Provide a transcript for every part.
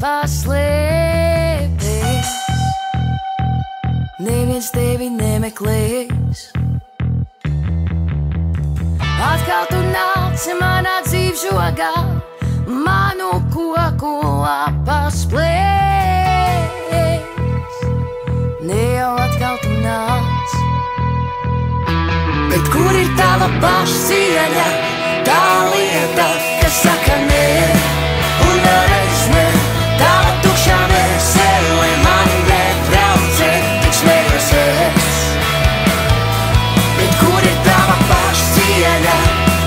paslēpties. Neviens tevi nemeklēs. Atkal tu nāci manā dzīves žogā, manu koku lapas plēs. Ne jau atkal tu nāc, bet kur ir tava pašcieņa, tā lieta, kas saka nē, un vēlreiz nē, tava tukšā vesele mani netraucē, tik smējos es. Bet kur ir tava pašcieņa,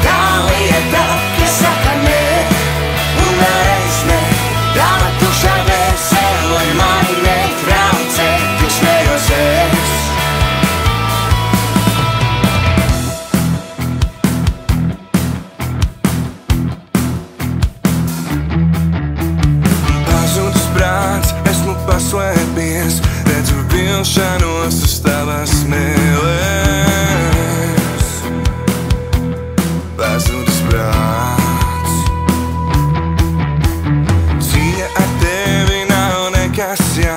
tā lieta, kas saka nē, un vēlreiz nē, tava tukšā vesele mani netraucē, tik smējos es. Paslēpies, redzu vilšanos uz tavas mēlēs. Pazudis prāts, cīņa ar tevi nav nekas jā.